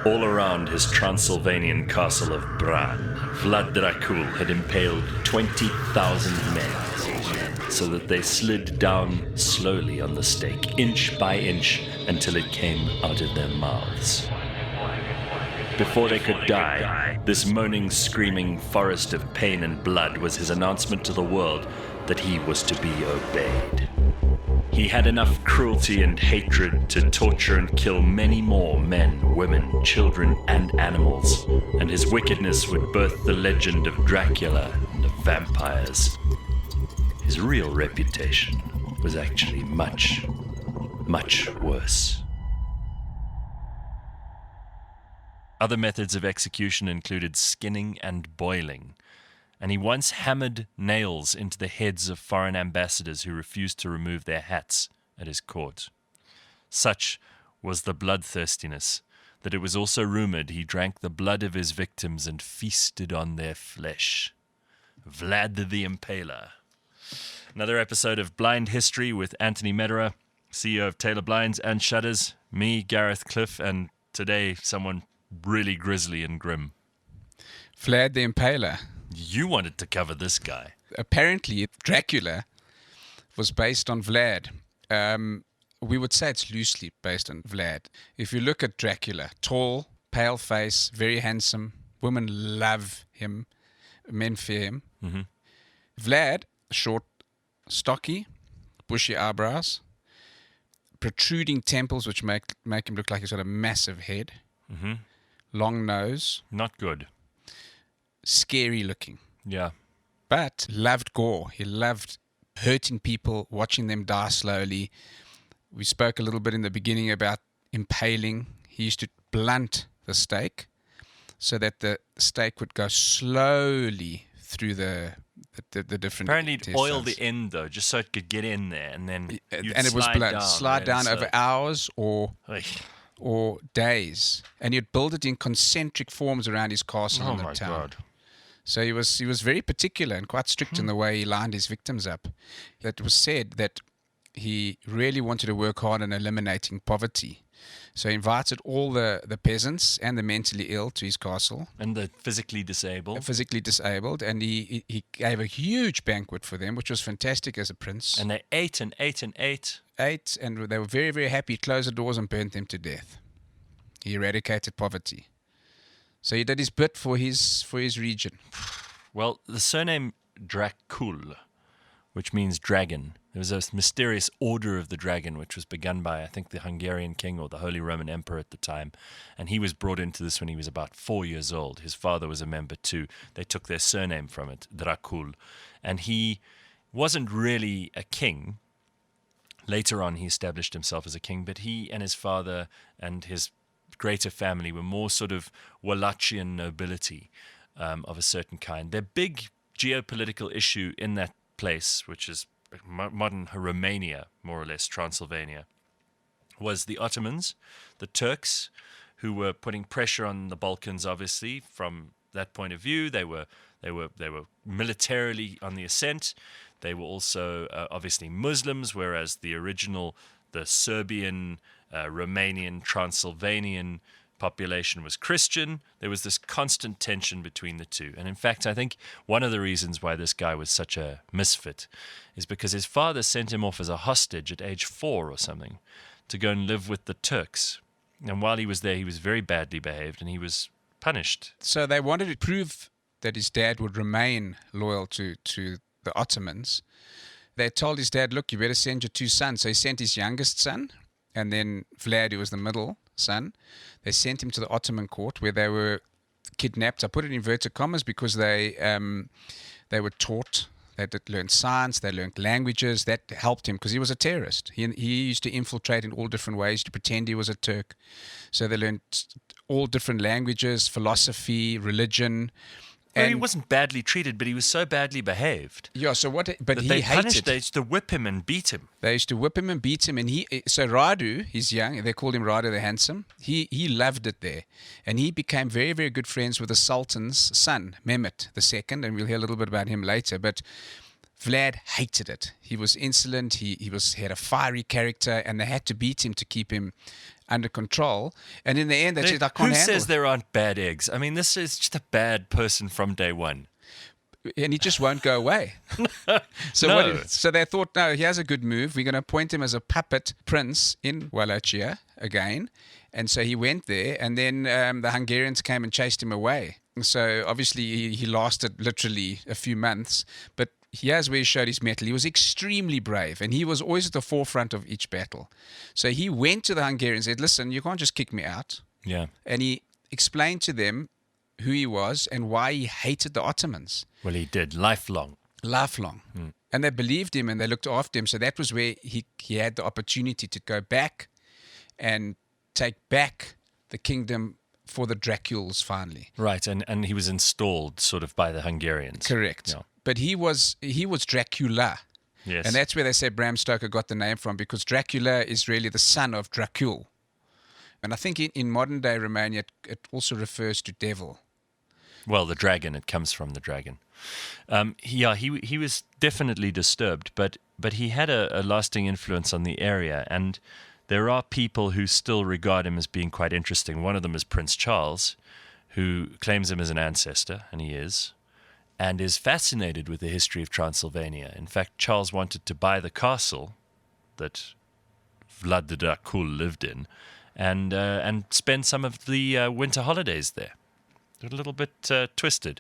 All around his Transylvanian castle of Bran, Vlad Dracula had impaled 20,000 men so that they slid down slowly on the stake, inch by inch, until it came out of their mouths. Before they could die, this moaning, screaming forest of pain and blood was his announcement to the world that he was to be obeyed. He had enough cruelty and hatred to torture and kill many more men, women, children, and animals, and his wickedness would birth the legend of Dracula and of vampires. His real reputation was actually much, much worse. Other methods of execution included skinning and boiling, and he once hammered nails into the heads of foreign ambassadors who refused to remove their hats at his court. Such was the bloodthirstiness that it was also rumored he drank the blood of his victims and feasted on their flesh. Vlad the Impaler. Another episode of Blind History with Anthony Mederer, CEO of Taylor Blinds and Shutters, me, Gareth Cliff, and today someone really grisly and grim. Vlad the Impaler. You wanted to cover this guy. Apparently, Dracula was based on Vlad. We would say it's loosely based on Vlad. If you look at Dracula, tall, pale face, very handsome. Women love him. Men fear him. Mm-hmm. Vlad, short, stocky, bushy eyebrows, protruding temples which make him look like he's got a massive head. Mm-hmm. Long nose. Not good. Scary looking. Yeah. But loved gore. He loved hurting people, watching them die slowly. We spoke a little bit in the beginning about impaling. He used to blunt the stake so that the stake would go slowly through the different. Apparently, he'd oil the end though, just so it could get in there, and then it was blunt. Slide down over hours or days, and you'd build it in concentric forms around his castle in the town. God. So he was very particular and quite strict in the way he lined his victims up. It was said that he really wanted to work hard on eliminating poverty. So he invited all the peasants and the mentally ill to his castle. And the physically disabled. And he gave a huge banquet for them, which was fantastic as a prince. And they ate and ate and ate. And they were very, very happy. He closed the doors and burnt them to death. He eradicated poverty. So he did his bit for his region. Well, the surname Dracul, which means dragon, there was a mysterious order of the dragon which was begun by, I think, the Hungarian king or the Holy Roman Emperor at the time. And he was brought into this when he was about 4 years old. His father was a member too. They took their surname from it, Dracul. And he wasn't really a king. Later on, he established himself as a king, but he and his father and his greater family were more sort of Wallachian nobility of a certain kind. Their big geopolitical issue in that place, which is modern Romania, more or less, Transylvania, was the Ottomans, the Turks, who were putting pressure on the Balkans, obviously, from that point of view. They were militarily on the ascent. They were also obviously Muslims, whereas the Serbian, Romanian, Transylvanian population was Christian. There was this constant tension between the two. And in fact, I think one of the reasons why this guy was such a misfit is because his father sent him off as a hostage at age 4 or something to go and live with the Turks. And while he was there, he was very badly behaved and he was punished. So they wanted to prove that his dad would remain loyal to the Ottomans. They told his dad, look, you better send your 2 sons. So he sent his youngest son, and then Vlad, who was the middle son. They sent him to the Ottoman court where they were kidnapped. I put it in inverted commas because they were taught. They did learn science. They learned languages. That helped him because he was a terrorist. He used to infiltrate in all different ways to pretend he was a Turk. So they learned all different languages, philosophy, religion. Well, he wasn't badly treated, but he was so badly behaved. Yeah, so what? But he hated. They used to whip him and beat him. They used to whip him and beat him, and so Radu, he's young. They called him Radu the Handsome. He loved it there, and he became very, very good friends with the Sultan's son, Mehmet II, and we'll hear a little bit about him later. But Vlad hated it. He was insolent. He had a fiery character, and they had to beat him to keep him under control. And in the end, they said, "I can't Who handle says it." there aren't bad eggs? I mean, this is just a bad person from day one. And he just won't go away. So No. so they thought, no, he has a good move. We're going to appoint him as a puppet prince in Wallachia again. And so he went there, and then the Hungarians came and chased him away. So obviously he lasted literally a few months, but here's where he showed his mettle. He was extremely brave, and he was always at the forefront of each battle. So he went to the Hungarians and said, listen, you can't just kick me out. Yeah. And he explained to them who he was and why he hated the Ottomans. Well, he did. Lifelong. And they believed him and they looked after him. So that was where he had the opportunity to go back and take back the kingdom for the Draculas finally. Right, and he was installed sort of by the Hungarians. Correct. Yeah. But he was Dracula. Yes. And that's where they say Bram Stoker got the name from, because Dracula is really the son of Dracul. And I think in modern day Romania, it also refers to devil. Well, the dragon. It comes from the dragon. He was definitely disturbed, but he had a lasting influence on the area, and there are people who still regard him as being quite interesting. One of them is Prince Charles, who claims him as an ancestor, and he is, and is fascinated with the history of Transylvania. In fact, Charles wanted to buy the castle that Vlad III lived in, and spend some of the winter holidays there. They're a little bit twisted.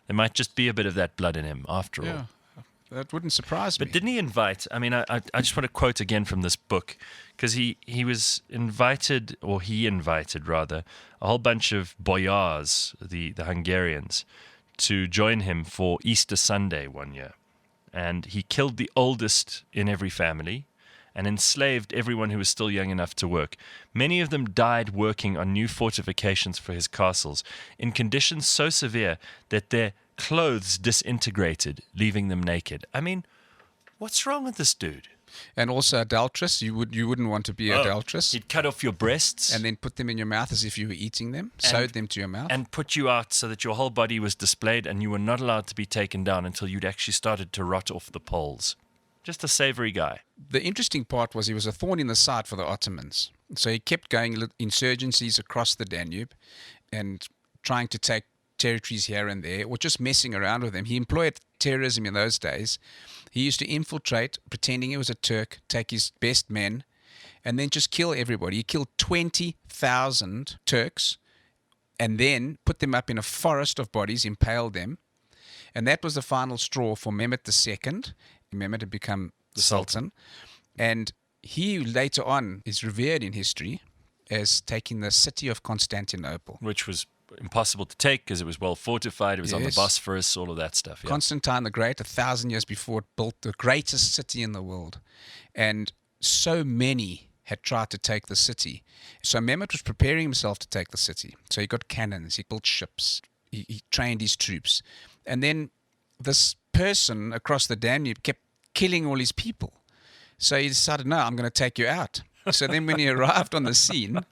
There might just be a bit of that blood in him after all. That wouldn't surprise me. But didn't he invite, I mean, I just want to quote again from this book, because he invited rather, a whole bunch of boyars, the Hungarians, to join him for Easter Sunday one year. And he killed the oldest in every family and enslaved everyone who was still young enough to work. Many of them died working on new fortifications for his castles in conditions so severe that their clothes disintegrated, leaving them naked. I mean, what's wrong with this dude? And also adulterous. You wouldn't want to be adulterous. He'd cut off your breasts and then put them in your mouth as if you were eating them, sewed them to your mouth. and put you out so that your whole body was displayed and you were not allowed to be taken down until you'd actually started to rot off the poles. Just a savory guy. The interesting part was he was a thorn in the side for the Ottomans. So he kept going insurgencies across the Danube and trying to take territories here and there, or just messing around with them. He employed terrorism in those days. He used to infiltrate, pretending he was a Turk, take his best men, and then just kill everybody. He killed 20,000 Turks and then put them up in a forest of bodies, impaled them. And that was the final straw for Mehmet II. Mehmet had become the Sultan. And he later on is revered in history as taking the city of Constantinople. Which was impossible to take because it was well fortified. It was on the Bosphorus, all of that stuff. Yeah. Constantine the Great, 1,000 years before, built the greatest city in the world. And so many had tried to take the city. So Mehmet was preparing himself to take the city. So he got cannons, he built ships, he trained his troops. And then this person across the Danube kept killing all his people. So he decided, no, I'm going to take you out. So then when he arrived on the scene,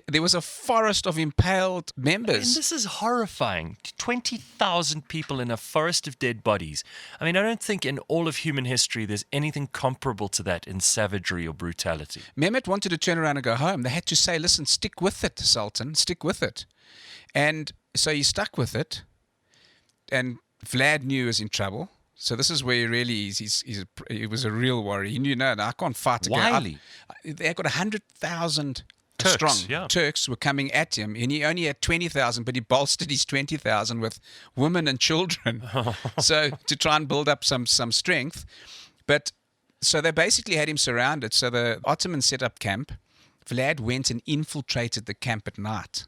there was a forest of impaled members. And this is horrifying. 20,000 people in a forest of dead bodies. I mean, I don't think in all of human history there's anything comparable to that in savagery or brutality. Mehmet wanted to turn around and go home. They had to say, listen, stick with it, Sultan, stick with it. And so he stuck with it. And Vlad knew he was in trouble. So this is where he really is. He was a real warrior. He knew, no, I can't fight again. Wily. They got 100,000 Turks, strong. yeah. Turks were coming at him, and he only had 20,000, but he bolstered his 20,000 with women and children. So to try and build up some strength. But so they basically had him surrounded. So the Ottomans set up camp. Vlad went and infiltrated the camp at night.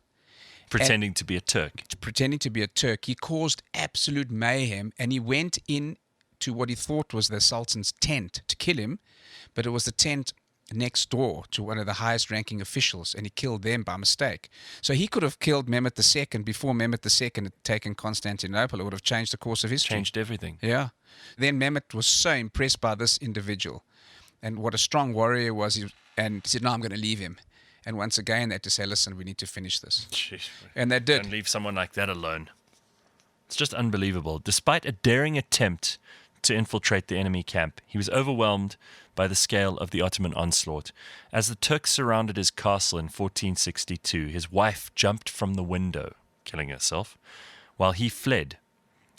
Pretending to be a Turk. Pretending to be a Turk. He caused absolute mayhem, and he went in to what he thought was the Sultan's tent to kill him, but it was the tent next door to one of the highest ranking officials, and he killed them by mistake. So he could have killed Mehmet II before Mehmet II had taken Constantinople. It would have changed the course of history. Changed everything. Yeah. Then Mehmet was so impressed by this individual and what a strong warrior he was, and he said, no, I'm going to leave him. And once again, they had to say, listen, we need to finish this. Jeez. And they did. Don't leave someone like that alone. It's just unbelievable. Despite a daring attempt to infiltrate the enemy camp. He was overwhelmed by the scale of the Ottoman onslaught. As the Turks surrounded his castle in 1462, his wife jumped from the window, killing herself, while he fled.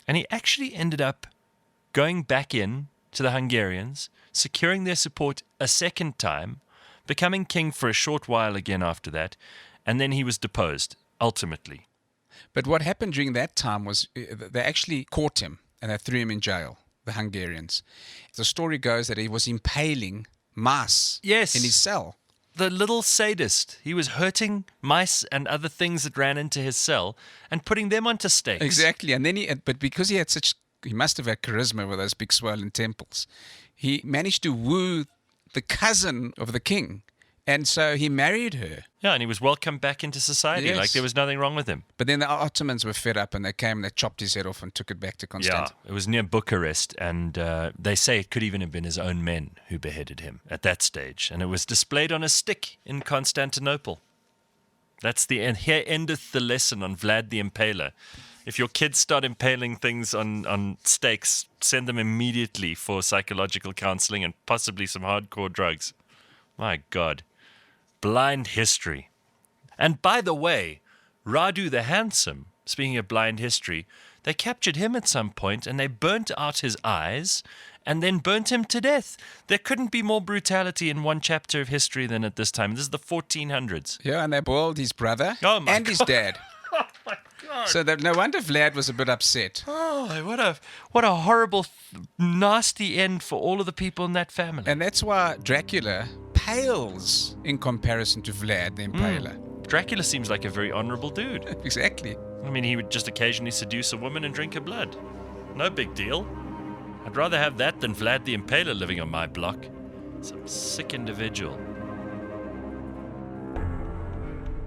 And he actually ended up going back in to the Hungarians, securing their support a second time, becoming king for a short while again after that, and then he was deposed, ultimately. But what happened during that time was they actually caught him and they threw him in jail, the Hungarians. The story goes that he was impaling mice in his cell. The little sadist. He was hurting mice and other things that ran into his cell and putting them onto stakes. Exactly. And then but because he must have had charisma with those big swollen temples, he managed to woo the cousin of the king. And so he married her. Yeah, and he was welcomed back into society. Yes. Like there was nothing wrong with him. But then the Ottomans were fed up and they came and they chopped his head off and took it back to Constantinople. Yeah, it was near Bucharest, and they say it could even have been his own men who beheaded him at that stage. And it was displayed on a stick in Constantinople. That's the end. Here endeth the lesson on Vlad the Impaler. If your kids start impaling things on stakes, send them immediately for psychological counseling and possibly some hardcore drugs. My God. Blind history. And by the way, Radu the Handsome, speaking of blind history, they captured him at some point and they burnt out his eyes and then burnt him to death. There couldn't be more brutality in one chapter of history than at this time. This is the 1400s. Yeah, and they boiled his brother and his dad. Oh my God. So no wonder Vlad was a bit upset. Oh, what a horrible, nasty end for all of the people in that family. And that's why Dracula pales in comparison to Vlad the Impaler. Dracula seems like a very honorable dude. Exactly. I mean, he would just occasionally seduce a woman and drink her blood. No big deal. I'd rather have that than Vlad the Impaler living on my block. Some sick individual.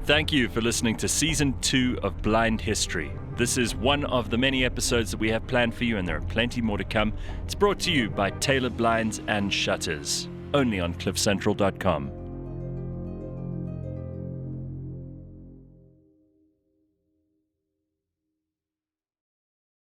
Thank you for listening to Season 2 of Blind History. This is one of the many episodes that we have planned for you, and there are plenty more to come. It's brought to you by Taylor Blinds and Shutters, only on cliffcentral.com.